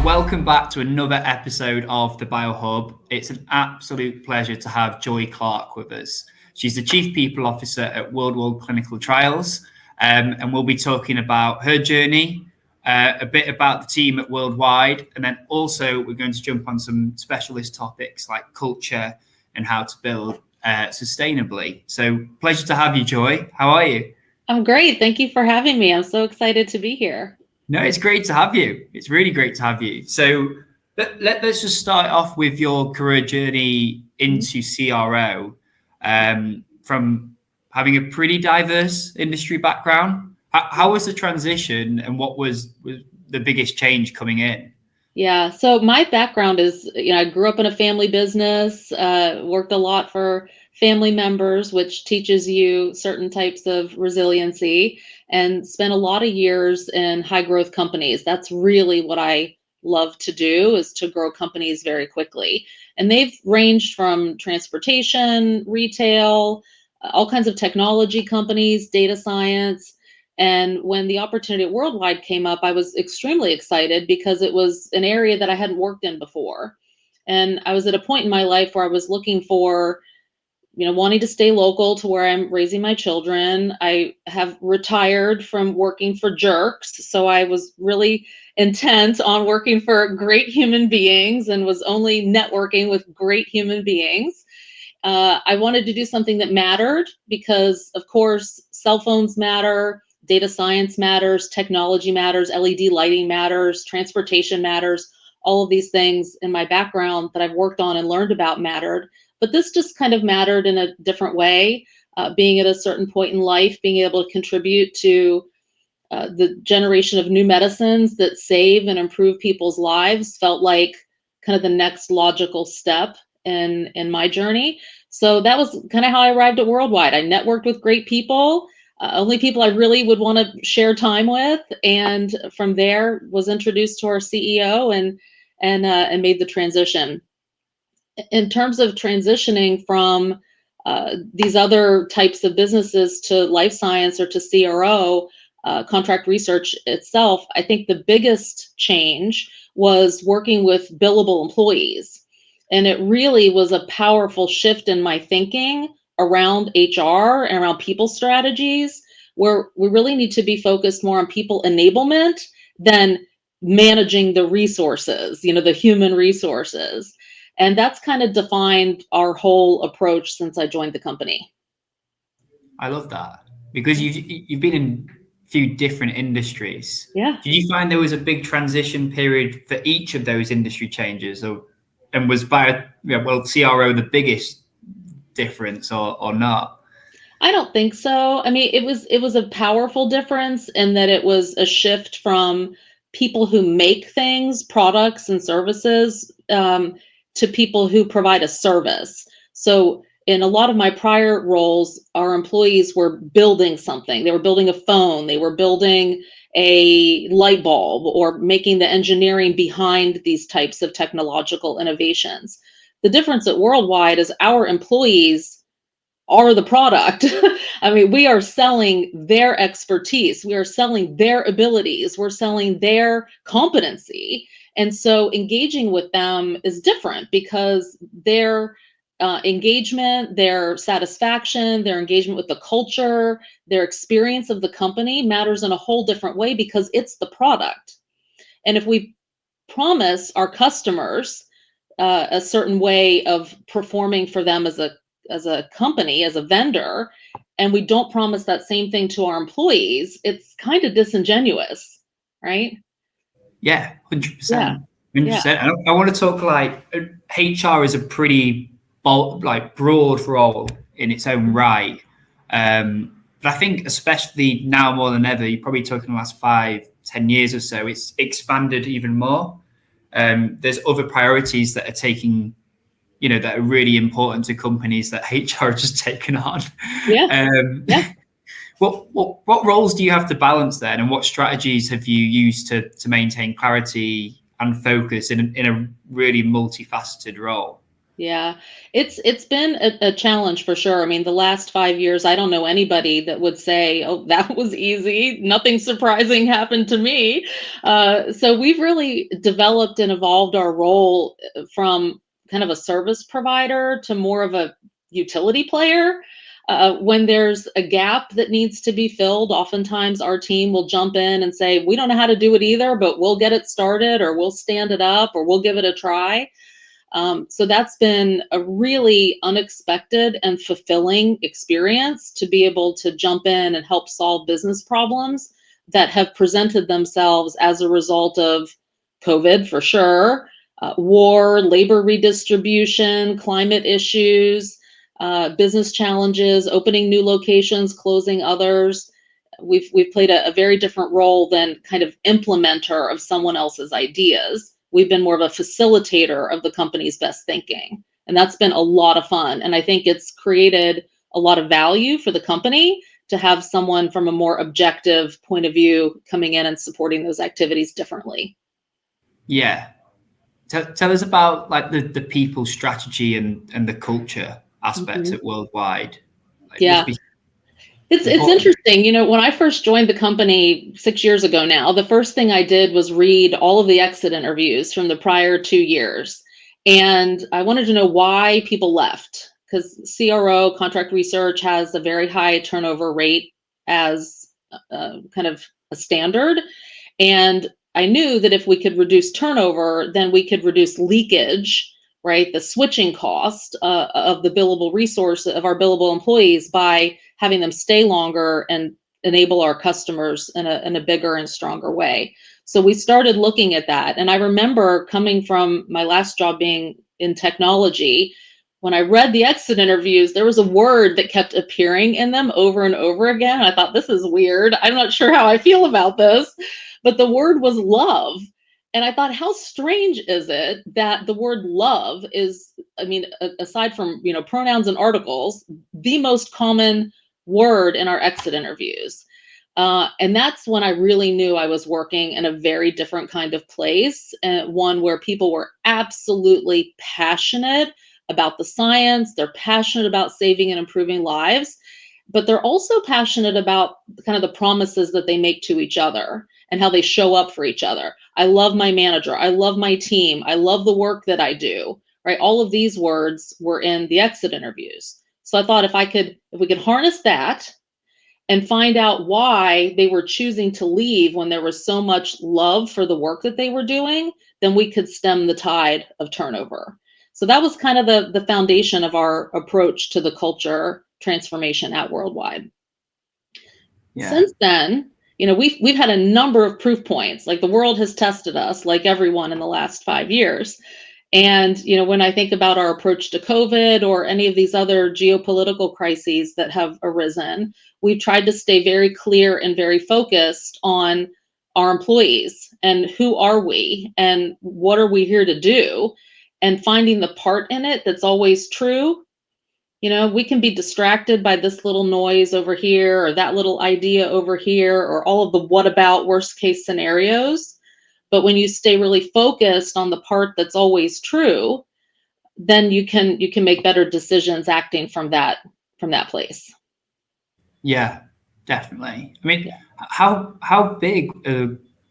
welcome back to another episode of the BioHub. It's an absolute pleasure to have Joy Clark with us. She's the Chief People Officer at Worldwide Clinical Trials, and we'll be talking about her journey, a bit about the team at Worldwide, and then also we're going to jump on some specialist topics like culture and how to build sustainably. So pleasure to have you, Joy. How are you? I'm great. Thank you for having me. I'm so excited to be here. No, it's great to have you. It's really great to have you. So let's just start off with your career journey into CRO, from having a pretty diverse industry background. How was the transition and what was the biggest change coming in? Yeah, so my background is, I grew up in a family business, worked a lot for family members, which teaches you certain types of resiliency, and spent a lot of years in high growth companies. That's really what I love to do, is to grow companies very quickly. And they've ranged from transportation, retail, all kinds of technology companies, data science. And when the opportunity at Worldwide came up, I was extremely excited because it was an area that I hadn't worked in before. And I was at a point in my life where I was looking for, wanting to stay local to where I'm raising my children. I have retired from working for jerks. So I was really intent on working for great human beings and was only networking with great human beings. I wanted to do something that mattered because, of course, cell phones matter. Data science matters, technology matters, LED lighting matters, transportation matters. All of these things in my background that I've worked on and learned about mattered. But this just kind of mattered in a different way. Being at a certain point in life, being able to contribute to the generation of new medicines that save and improve people's lives felt like kind of the next logical step in my journey. So that was kind of how I arrived at Worldwide. I networked with great people. Only people I really would want to share time with, and from there was introduced to our CEO and made the transition. In terms of transitioning from these other types of businesses to life science or to CRO, contract research itself, I think the biggest change was working with billable employees, and it really was a powerful shift in my thinking around HR and around people strategies, where we really need to be focused more on people enablement than managing the resources, the human resources. And that's kind of defined our whole approach since I joined the company. I love that because you've been in a few different industries. Yeah. Did you find there was a big transition period for each of those industry changes, and was CRO the biggest difference or not? I don't think so. I mean, it was a powerful difference in that it was a shift from people who make things, products and services, to people who provide a service. So in a lot of my prior roles, our employees were building something. They were building a phone, they were building a light bulb, or making the engineering behind these types of technological innovations. The difference at Worldwide is our employees are the product. I mean, we are selling their expertise. We are selling their abilities. We're selling their competency. And so engaging with them is different because their engagement, their satisfaction, their engagement with the culture, their experience of the company matters in a whole different way because it's the product. And if we promise our customers a certain way of performing for them as a company, as a vendor, and we don't promise that same thing to our employees, it's kind of disingenuous, right? Yeah, 100%. Yeah. 100%. Yeah. I want to talk HR is a pretty broad role in its own right. But I think especially now more than ever, you're probably talking the last 5-10 years or so, it's expanded even more. There's other priorities that are taking, that are really important to companies that HR has just taken on. Yeah. Yeah. What roles do you have to balance then, and what strategies have you used to maintain clarity and focus in a really multifaceted role? Yeah, it's been a challenge for sure. I mean, the last 5 years, I don't know anybody that would say, "Oh, that was easy. Nothing surprising happened to me." So we've really developed and evolved our role from kind of a service provider to more of a utility player. When there's a gap that needs to be filled, oftentimes our team will jump in and say, "We don't know how to do it either, but we'll get it started, or we'll stand it up, or we'll give it a try." So that's been a really unexpected and fulfilling experience to be able to jump in and help solve business problems that have presented themselves as a result of COVID, for sure, war, labor redistribution, climate issues, business challenges, opening new locations, closing others. We've played a very different role than kind of implementer of someone else's ideas. We've been more of a facilitator of the company's best thinking. And that's been a lot of fun. And I think it's created a lot of value for the company to have someone from a more objective point of view coming in and supporting those activities differently. Yeah. Tell us about like the people strategy and the culture aspects at Worldwide. Like, Yeah. must be It's important. interesting. When I first joined the company 6 years ago now, the first thing I did was read all of the exit interviews from the prior 2 years. And I wanted to know why people left, because CRO, contract research, has a very high turnover rate as kind of a standard. And I knew that if we could reduce turnover, then we could reduce leakage, right? The switching cost of the billable resource of our billable employees by having them stay longer and enable our customers in a bigger and stronger way. So we started looking at that. And I remember coming from my last job being in technology, when I read the exit interviews, there was a word that kept appearing in them over and over again. I thought, this is weird. I'm not sure how I feel about this. But the word was love. And I thought, how strange is it that the word love is, I mean, aside from, pronouns and articles, the most common word in our exit interviews. And that's when I really knew I was working in a very different kind of place, and one where people were absolutely passionate about the science. They're passionate about saving and improving lives, but they're also passionate about kind of the promises that they make to each other and how they show up for each other. I love my manager. I love my team. I love the work that I do, right? All of these words were in the exit interviews. So I thought if we could harness that and find out why they were choosing to leave when there was so much love for the work that they were doing, then we could stem the tide of turnover. So that was kind of the foundation of our approach to the culture transformation at Worldwide. Yeah. Since then, we've had a number of proof points. Like, the world has tested us, like everyone, in the last 5 years. And when I think about our approach to COVID or any of these other geopolitical crises that have arisen, we've tried to stay very clear and very focused on our employees and who are we and what are we here to do, and finding the part in it that's always true. We can be distracted by this little noise over here or that little idea over here or all of the what about worst case scenarios. But when you stay really focused on the part that's always true, then you can make better decisions acting from that place. Yeah, definitely. I mean, Yeah. how big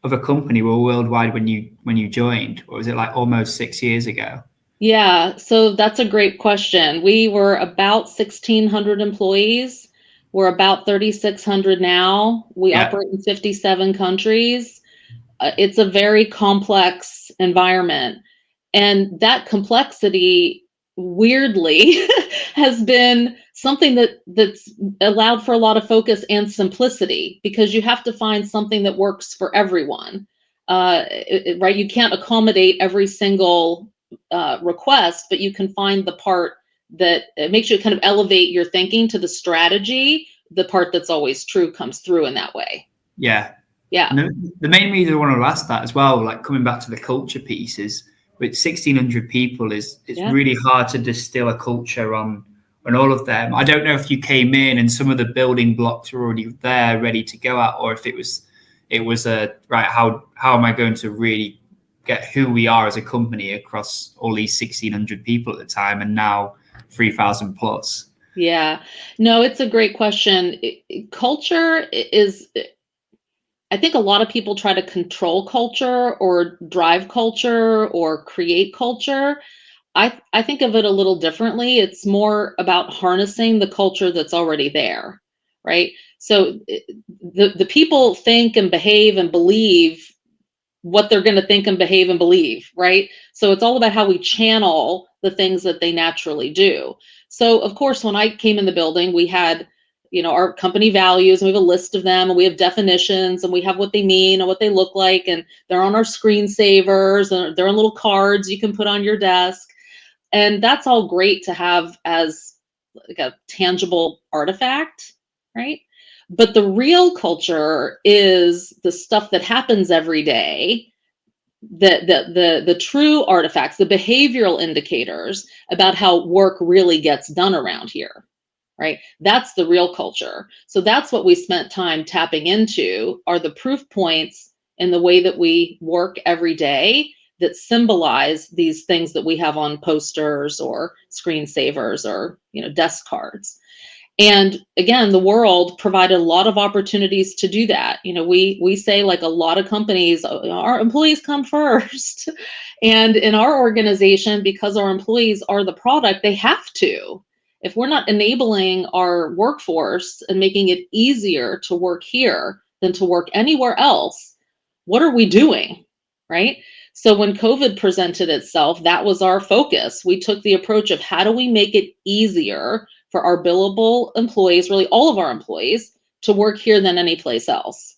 of a company were Worldwide when you joined? Or was it like almost 6 years ago? Yeah, so that's a great question. We were about 1,600 employees. We're about 3,600 now. We Yeah. operate in 57 countries. It's a very complex environment. And that complexity, weirdly, has been something that's allowed for a lot of focus and simplicity, because you have to find something that works for everyone. Right? You can't accommodate every single request, but you can find the part that it makes you kind of elevate your thinking to the strategy. The part that's always true comes through in that way. Yeah. Yeah. And the main reason I want to ask that as well, like coming back to the culture piece, is with 1,600 people, it's Yeah. really hard to distill a culture on all of them. I don't know if you came in and some of the building blocks were already there, ready to go at, or if it was a right. How am I going to really get who we are as a company across all these 1,600 people at the time, and now 3,000 plus? Yeah, no, it's a great question. Culture is, I think a lot of people try to control culture or drive culture or create culture. I think of it a little differently. It's more about harnessing the culture that's already there, right? So the people think and behave and believe what they're going to think and behave and believe, right? So it's all about how we channel the things that they naturally do. So of course, when I came in the building, we had, our company values, and we have a list of them, and we have definitions, and we have what they mean and what they look like, and they're on our screensavers, and they're on little cards you can put on your desk. And that's all great to have as like a tangible artifact, right? But the real culture is the stuff that happens every day, the true artifacts, the behavioral indicators about how work really gets done around here, right? That's the real culture. So that's what we spent time tapping into, are the proof points in the way that we work every day that symbolize these things that we have on posters or screensavers or desk cards. And again, the world provided a lot of opportunities to do that. We say, like a lot of companies, our employees come first. And in our organization, because our employees are the product, they have to. If we're not enabling our workforce and making it easier to work here than to work anywhere else, what are we doing, right? So when COVID presented itself, that was our focus. We took the approach of, how do we make it easier for our billable employees, really all of our employees, to work here than any place else?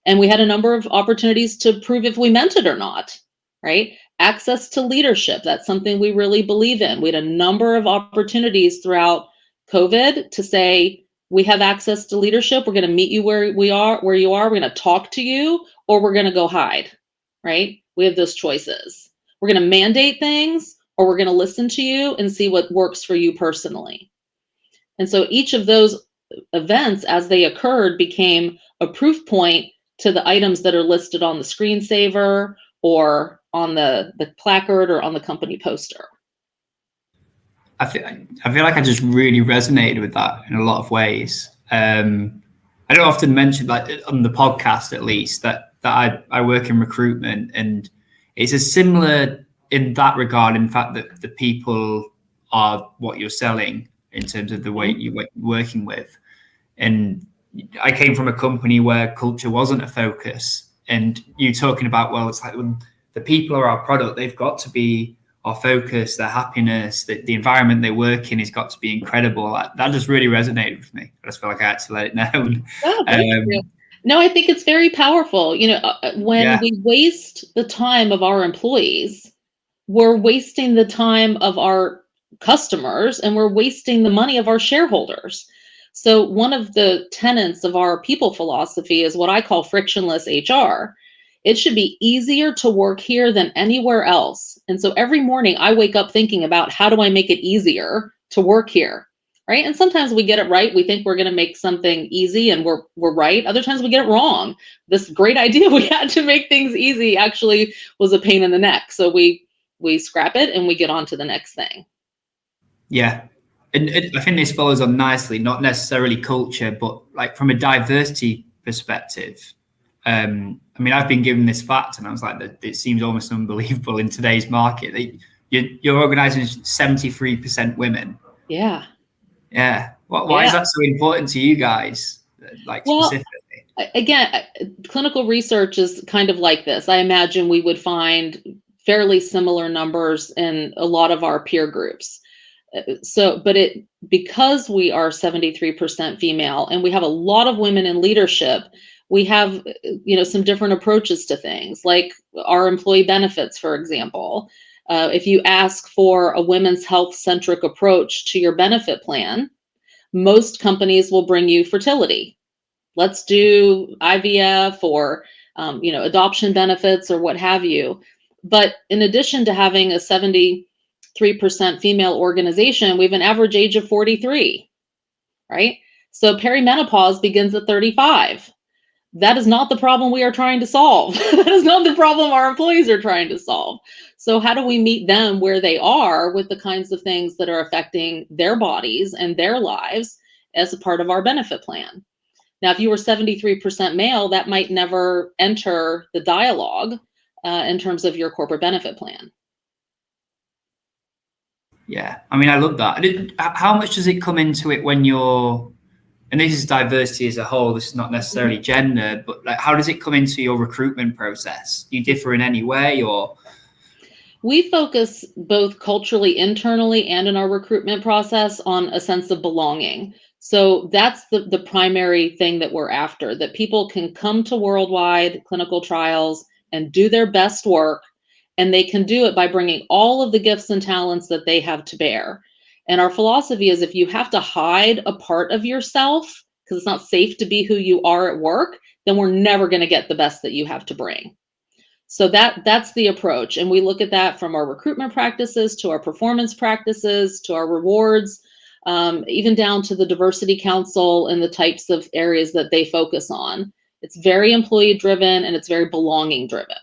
And we had a number of opportunities to prove if we meant it or not, right? Access to leadership, that's something we really believe in. We had a number of opportunities throughout COVID to say, we have access to leadership. We're going to meet you where you are. We're going to talk to you, or we're going to go hide, right? We have those choices. We're going to mandate things, or we're going to listen to you and see what works for you personally. And so each of those events, as they occurred, became a proof point to the items that are listed on the screensaver or on the placard or on the company poster. I feel like I just really resonated with that in a lot of ways. I don't often mention, like on the podcast at least, that I work in recruitment, and it's a similar in that regard. In fact, that the people are what you're selling in terms of the way you're working with. And I came from a company where culture wasn't a focus, and you talking about, well, it's like when the people are our product, they've got to be our focus, their happiness, the environment they work in has got to be incredible. That just really resonated with me. I just feel like I had to let it known. Oh, thank you. No, I think it's very powerful. When we waste the time of our employees, we're wasting the time of our customers, and we're wasting the money of our shareholders. So one of the tenets of our people philosophy is what I call frictionless HR. It should be easier to work here than anywhere else. And so every morning I wake up thinking about, how do I make it easier to work here? Right? And sometimes we get it right. We think we're going to make something easy, and we're right. Other times we get it wrong. This great idea we had to make things easy actually was a pain in the neck. So we scrap it and we get on to the next thing. Yeah. And I think this follows on nicely, not necessarily culture, but like from a diversity perspective. I mean, I've been given this fact, and I was like, it seems almost unbelievable in today's market. Your organization is 73% women. Yeah. Yeah. Why is that so important to you guys? Specifically? Again, clinical research is kind of like this. I imagine we would find fairly similar numbers in a lot of our peer groups. Because we are 73% female and we have a lot of women in leadership, we have, some different approaches to things, like our employee benefits, for example. If you ask for a women's health-centric approach to your benefit plan, most companies will bring you fertility. Let's do IVF or, adoption benefits or what have you. But in addition to having a 73% female organization, we have an average age of 43, right? So perimenopause begins at 35. that is not the problem we are trying to solve. That is not the problem our employees are trying to solve. So how do we meet them where they are with the kinds of things that are affecting their bodies and their lives as a part of our benefit plan? Now, if you were 73% male, that might never enter the dialogue in terms of your corporate benefit plan. Yeah, I mean, I love that. How much does it come into it when you're, and this is diversity as a whole, this is not necessarily gender, but like, how does it come into your recruitment process? Do you differ in any way, or? We focus both culturally, internally, and in our recruitment process on a sense of belonging. So that's the primary thing that we're after, that people can come to worldwide clinical trials and do their best work, and they can do it by bringing all of the gifts and talents that they have to bear. And our philosophy is, if you have to hide a part of yourself because it's not safe to be who you are at work, then we're never going to get the best that you have to bring. So that's the approach. And we look at that from our recruitment practices to our performance practices to our rewards, even down to the diversity council and the types of areas that they focus on. It's very employee driven and it's very belonging driven.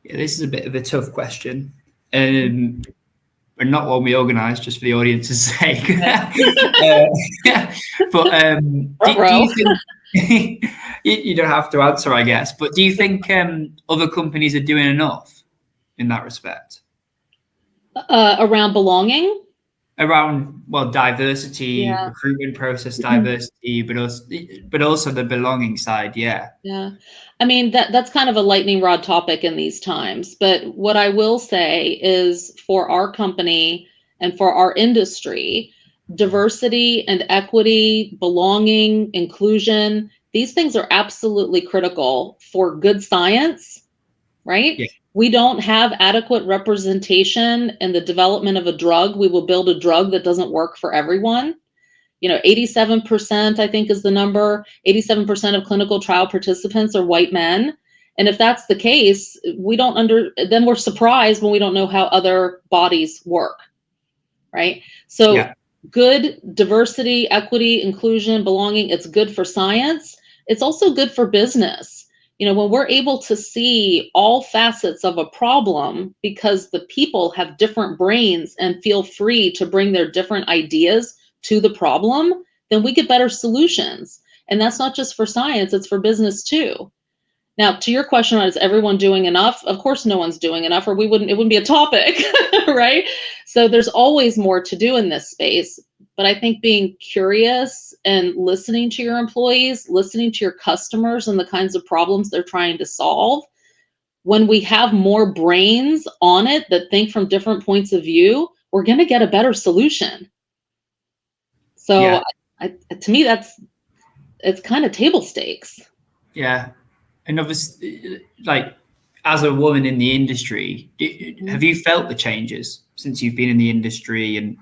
Yeah, this is a bit of a tough question. But not one we organised, just for the audience's sake. But do you think, you don't have to answer, I guess, but do you think other companies are doing enough in that respect? Around belonging? Around, well, diversity, recruitment process diversity, but also the belonging side, yeah. Yeah. I mean, that's kind of a lightning rod topic in these times. But what I will say is, for our company and for our industry, diversity and equity, belonging, inclusion, these things are absolutely critical for good science, right? Yeah. We don't have adequate representation in the development of a drug. We will build a drug that doesn't work for everyone. 87%, I think, is the number. 87% of clinical trial participants are white men. And if that's the case, then we're surprised when we don't know how other bodies work, right? So good diversity, equity, inclusion, belonging, it's good for science. It's also good for business. When we're able to see all facets of a problem because the people have different brains and feel free to bring their different ideas to the problem, then we get better solutions. And that's not just for science, it's for business too. Now, to your question, is everyone doing enough? Of course, no one's doing enough, or it wouldn't be a topic, right? So there's always more to do in this space. But I think being curious and listening to your employees, listening to your customers and the kinds of problems they're trying to solve, when we have more brains on it that think from different points of view, we're going to get a better solution. So to me, it's kind of table stakes. Yeah. And obviously, like, as a woman in the industry, have you felt the changes since you've been in the industry? And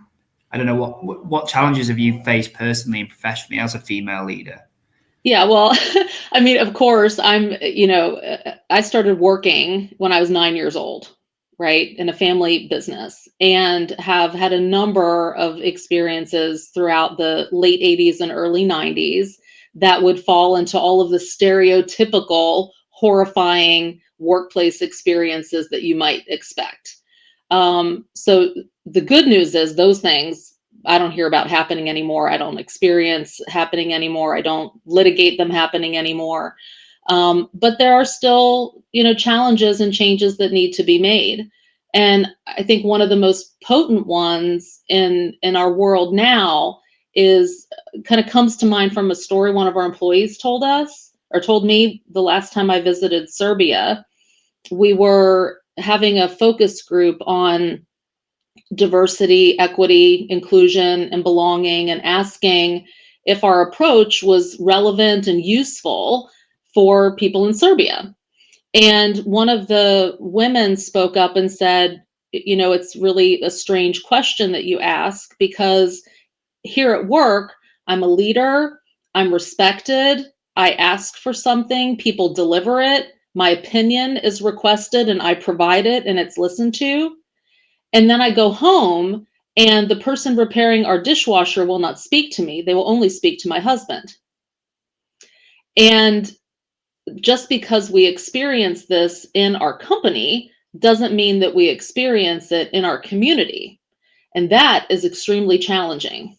I don't know, what challenges have you faced personally and professionally as a female leader? Yeah, well, I mean, of course, I started working when I was 9 years old, right, in a family business, and have had a number of experiences throughout the late 80s and early 90s that would fall into all of the stereotypical, horrifying workplace experiences that you might expect. So the good news is those things I don't hear about happening anymore. I don't experience happening anymore. I don't litigate them happening anymore. But there are still, challenges and changes that need to be made. And I think one of the most potent ones in our world now is kind of comes to mind from a story one of our employees told me the last time I visited Serbia. We were having a focus group on diversity, equity, inclusion, and belonging, and asking if our approach was relevant and useful for people in Serbia. And one of the women spoke up and said, it's really a strange question that you ask, because here at work, I'm a leader, I'm respected, I ask for something, people deliver it, my opinion is requested and I provide it and it's listened to. And then I go home and the person repairing our dishwasher will not speak to me. They will only speak to my husband. And just because we experience this in our company doesn't mean that we experience it in our community. And that is extremely challenging.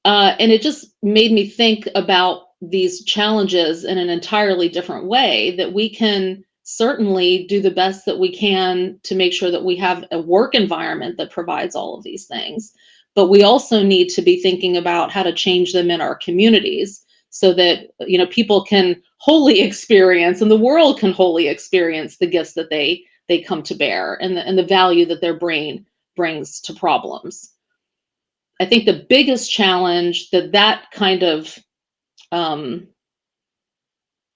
And it just made me think about these challenges in an entirely different way, that we can certainly do the best that we can to make sure that we have a work environment that provides all of these things. But we also need to be thinking about how to change them in our communities so that, people can wholly experience, and the world can wholly experience, the gifts that they come to bear, and the value that their brain brings to problems. I think the biggest challenge that kind of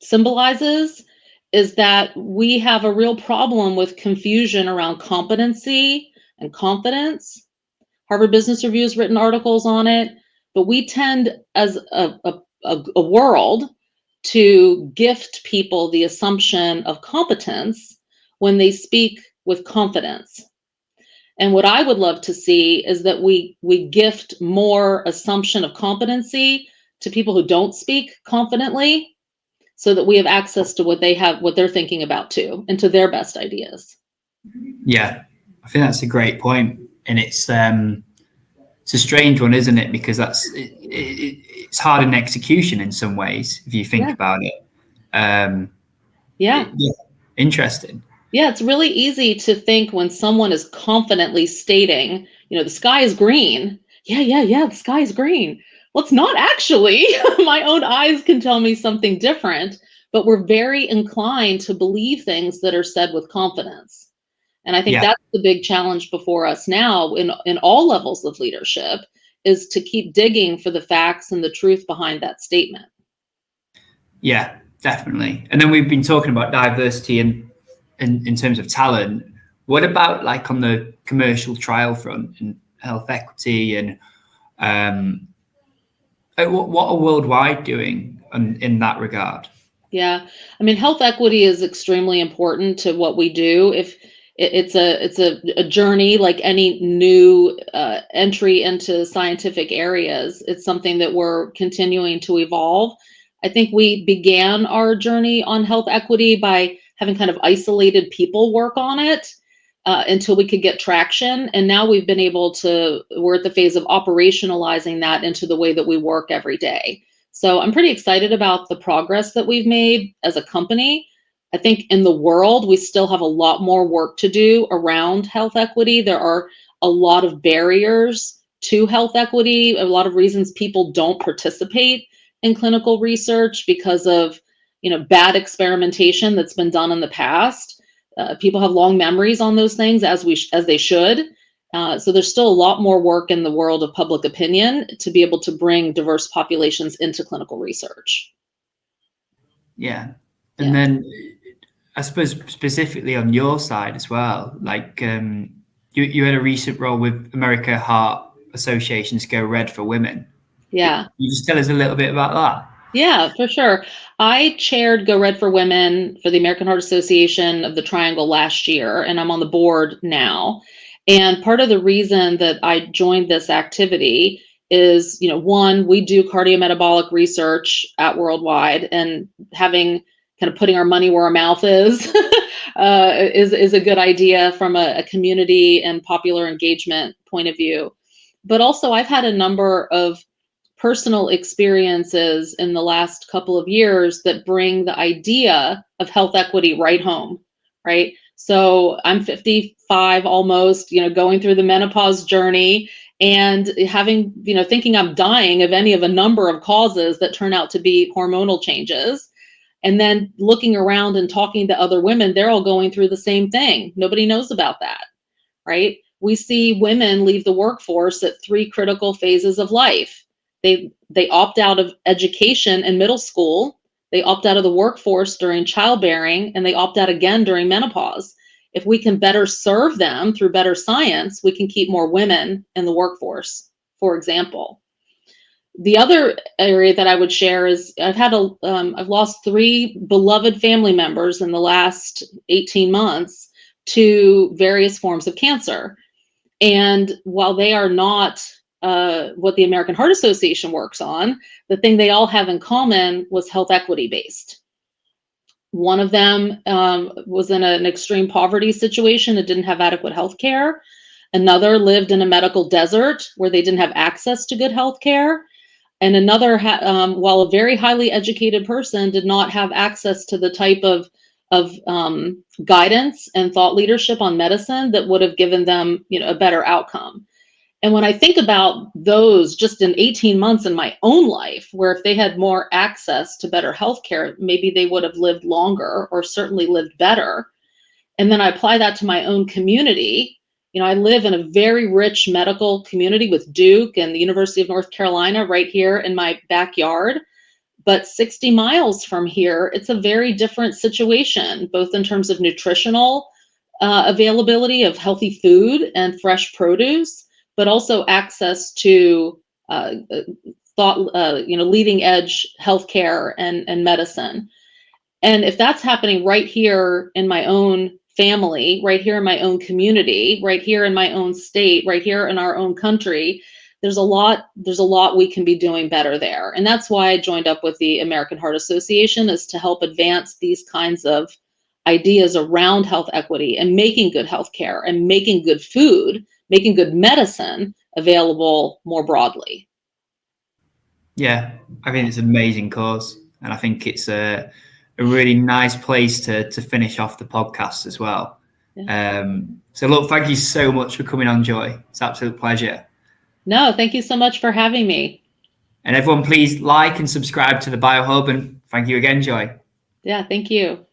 symbolizes is that we have a real problem with confusion around competency and confidence. Harvard Business Review has written articles on it, but we tend as a world to gift people the assumption of competence when they speak with confidence. And what I would love to see is that we gift more assumption of competency to people who don't speak confidently, so that we have access to what they're thinking about too, and to their best ideas. Yeah, I think that's a great point. And it's a strange one, isn't it? Because it's hard in execution in some ways, if you think about it. Interesting. Yeah, it's really easy to think when someone is confidently stating, the sky is green. Yeah, the sky is green. Well, it's not actually. My own eyes can tell me something different, but we're very inclined to believe things that are said with confidence. And I think that's the big challenge before us now in all levels of leadership, is to keep digging for the facts and the truth behind that statement. Yeah, definitely. And then we've been talking about diversity and in terms of talent. What about like on the commercial trial front and health equity, and what are Worldwide doing in that regard? Yeah, I mean, health equity is extremely important to what we do. If it's a journey like any new entry into scientific areas, it's something that we're continuing to evolve. I think we began our journey on health equity by having kind of isolated people work on it until we could get traction. And now we're at the phase of operationalizing that into the way that we work every day. So I'm pretty excited about the progress that we've made as a company. I think in the world, we still have a lot more work to do around health equity. There are a lot of barriers to health equity, a lot of reasons people don't participate in clinical research because of bad experimentation that's been done in the past. People have long memories on those things, as they should. So there's still a lot more work in the world of public opinion to be able to bring diverse populations into clinical research. Yeah. And then I suppose specifically on your side as well, like you had a recent role with American Heart Association's Go Red for Women. Yeah. Can you just tell us a little bit about that? Yeah, for sure. I chaired Go Red for Women for the American Heart Association of the Triangle last year, and I'm on the board now. And part of the reason that I joined this activity is, one, we do cardiometabolic research at Worldwide, and having kind of putting our money where our mouth is is a good idea from a community and popular engagement point of view. But also, I've had a number of personal experiences in the last couple of years that bring the idea of health equity right home, right? So I'm 55 almost, going through the menopause journey, and having, thinking I'm dying of any of a number of causes that turn out to be hormonal changes. And then looking around and talking to other women, they're all going through the same thing. Nobody knows about that, right? We see women leave the workforce at 3 critical phases of life. They opt out of education in middle school, they opt out of the workforce during childbearing, and they opt out again during menopause. If we can better serve them through better science, we can keep more women in the workforce, for example. The other area that I would share is I've lost 3 beloved family members in the last 18 months to various forms of cancer. And while they are not what the American Heart Association works on, the thing they all have in common was health equity based. One of them was in an extreme poverty situation and didn't have adequate health care. Another lived in a medical desert where they didn't have access to good health care. And another, while a very highly educated person, did not have access to the type of guidance and thought leadership on medicine that would have given them, a better outcome. And when I think about those just in 18 months in my own life, where if they had more access to better healthcare, maybe they would have lived longer or certainly lived better. And then I apply that to my own community. I live in a very rich medical community with Duke and the University of North Carolina right here in my backyard. But 60 miles from here, it's a very different situation, both in terms of nutritional availability of healthy food and fresh produce, but also access to leading edge healthcare and medicine. And if that's happening right here in my own family, right here in my own community, right here in my own state, right here in our own country, there's a lot we can be doing better there. And that's why I joined up with the American Heart Association, is to help advance these kinds of ideas around health equity and making good healthcare and making good food, making good medicine available more broadly. Yeah, I think it's an amazing cause. And I think it's a really nice place to finish off the podcast as well. Yeah. So look, thank you so much for coming on, Joy. It's an absolute pleasure. No, thank you so much for having me. And everyone, please like and subscribe to the BioHub. And thank you again, Joy. Yeah, thank you.